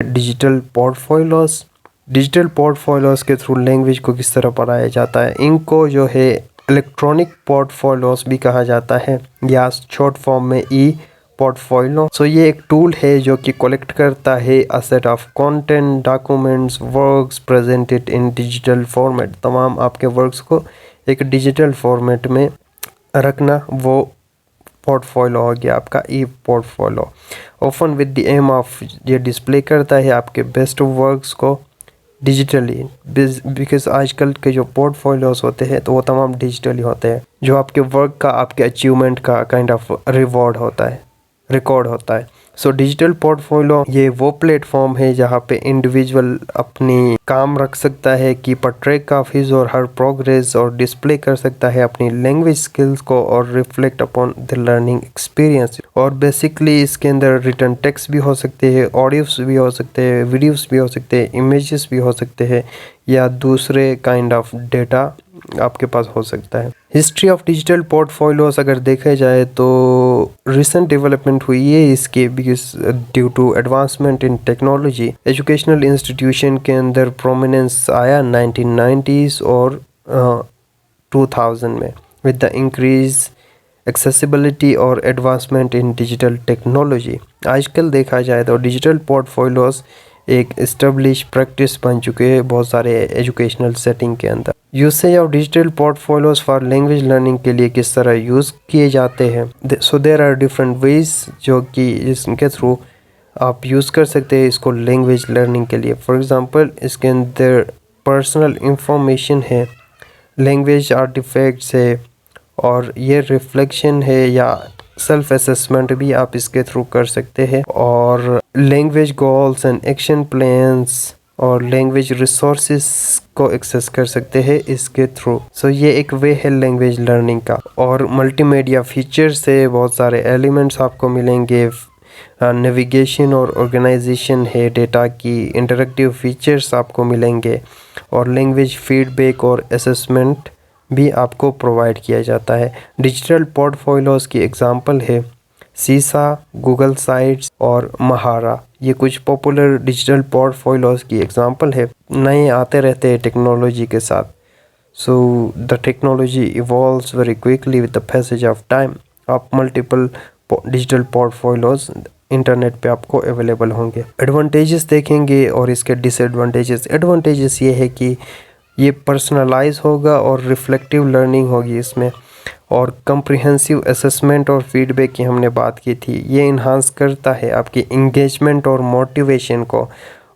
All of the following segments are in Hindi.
डिजिटल पोर्टफोलियोज के थ्रू लैंग्वेज को किस तरह पढ़ाया जाता है। इनको जो है इलेक्ट्रॉनिक पोर्टफोलियोज भी कहा जाता है या शॉर्ट फॉर्म में ई पोर्टफोलियो। सो ये एक टूल है जो कि कलेक्ट करता है a set of content, documents, works presented in digital format. तमाम आपके वर्क्स को एक डिजिटल फॉर्मेट में रखना वो पोर्टफोलियो हो गया आपका E portfolio. Open with the aim of ये डिस्प्ले करता है आपके बेस्ट वर्क्स को डिजिटली, बिकॉज आजकल के जो पोर्टफोलियोज होते हैं तो वो तमाम डिजिटली होते हैं, जो आपके वर्क का, आपके अचीवमेंट का काइंड ऑफ रिवॉर्ड होता है, रिकॉर्ड होता है। सो डिजिटल पोर्टफोलियो ये वो प्लेटफॉर्म है जहाँ पे इंडिविजुअल अपनी काम रख सकता है, keep a track of his और हर प्रोग्रेस, और डिस्प्ले कर सकता है अपनी लैंग्वेज स्किल्स को और reflect upon the learning experience. और बेसिकली इसके अंदर रिटर्न टेक्स्ट भी हो सकते हैं, ऑडियोस भी हो सकते हैं, वीडियोस भी हो सकते हैं, इमेजेस भी हो सकते हैं, या दूसरे काइंड ऑफ डेटा आपके पास हो सकता है। हिस्ट्री ऑफ डिजिटल पोर्टफोलियोज अगर देखा जाए तो रिसेंट डेवलपमेंट हुई है इसके, because due to advancement in technology educational institution के अंदर प्रोमिनेंस आया 1990s और 2000 में विद द इंक्रीज एक्सेसिबिलिटी और एडवांसमेंट इन डिजिटल टेक्नोलॉजी। आजकल देखा जाए तो डिजिटल पोर्टफोलियोज एक इस्टेब्लिश प्रैक्टिस बन चुके हैं बहुत सारे एजुकेशनल सेटिंग के अंदर। Usage of digital portfolios for language learning के लिए किस तरह यूज़ किए जाते हैं। So there are different ways जो कि इसके थ्रू आप यूज़ कर सकते हैं इसको लैंग्वेज लर्निंग के लिए। फॉर एग्जांपल इसके अंदर पर्सनल इंफॉर्मेशन है, लैंग्वेज आर्टिफैक्ट्स है, और ये रिफ्लेक्शन है या सेल्फ असेसमेंट भी आप इसके थ्रू कर सकते हैं, और language goals and action plans और लैंग्वेज रिसोर्सेज को एक्सेस कर सकते हैं इसके थ्रू। सो ये एक वे है लैंग्वेज लर्निंग का। और मल्टीमीडिया फीचर से बहुत सारे एलिमेंट्स आपको मिलेंगे, नेविगेशन और ऑर्गेनाइजेशन है डेटा की, इंटरेक्टिव फीचर्स आपको मिलेंगे, और लैंग्वेज फीडबैक और असेसमेंट भी आपको प्रोवाइड किया जाता है। डिजिटल पोर्टफोलियोज की एग्जांपल है सीसा, गूगल साइट्स और महारा। ये कुछ पॉपुलर डिजिटल पोर्टफोलियोज की एग्जांपल है। नए आते रहते हैं टेक्नोलॉजी के साथ। So the technology evolves very quickly with the passage of time. आप मल्टीपल डिजिटल पोर्टफोलियोज इंटरनेट पे आपको अवेलेबल होंगे। एडवांटेजेस देखेंगे और इसके डिसएडवांटेजेस। एडवांटेजेस ये है कि ये पर्सनलाइज होगा और रिफ्लेक्टिव लर्निंग होगी इसमें, और कंप्रिहेंसिव असेसमेंट और फीडबैक की हमने बात की थी। ये इन्हांस करता है आपकी इंगेजमेंट और मोटिवेशन को,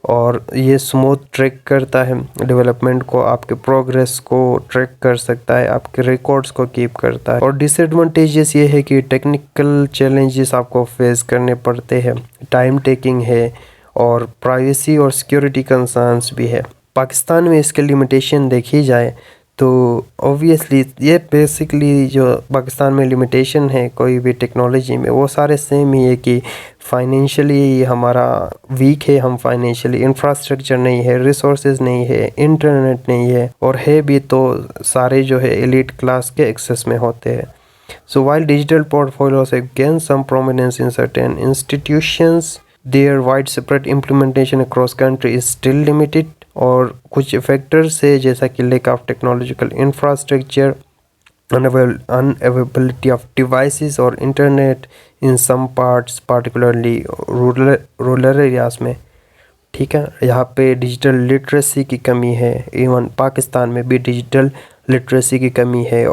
और ये स्मूथ ट्रैक करता है डेवलपमेंट को, आपके प्रोग्रेस को ट्रैक कर सकता है, आपके रिकॉर्ड्स को कीप करता है। और डिसएडवांटेजेस ये है कि टेक्निकल चैलेंजेस आपको फेस करने पड़ते हैं, टाइम टेकिंग है, और प्राइवेसी और सिक्योरिटी कंसर्न्स भी है। पाकिस्तान में इसके लिमिटेशन देखी जाए तो ऑब्वियसली ये बेसिकली जो पाकिस्तान में लिमिटेशन है कोई भी टेक्नोलॉजी में, वो सारे सेम ही है कि फाइनेंशियली हमारा वीक है, हम फाइनेंशियली इंफ्रास्ट्रक्चर नहीं है, रिसोर्सेज नहीं है, इंटरनेट नहीं है, और है भी तो सारे जो है एलिट क्लास के एक्सेस में होते हैं। So while digital portfolios gain some prominence in certain institutions, there wide separate implementation across country is still limited. और कुछ फैक्टर्स है जैसा कि lack of technological infrastructure, unavailability of devices और internet in some parts, particularly rural areas में। ठीक है, यहाँ पे डिजिटल लिटरेसी की कमी है, इवन पाकिस्तान में भी डिजिटल लिटरेसी की कमी है।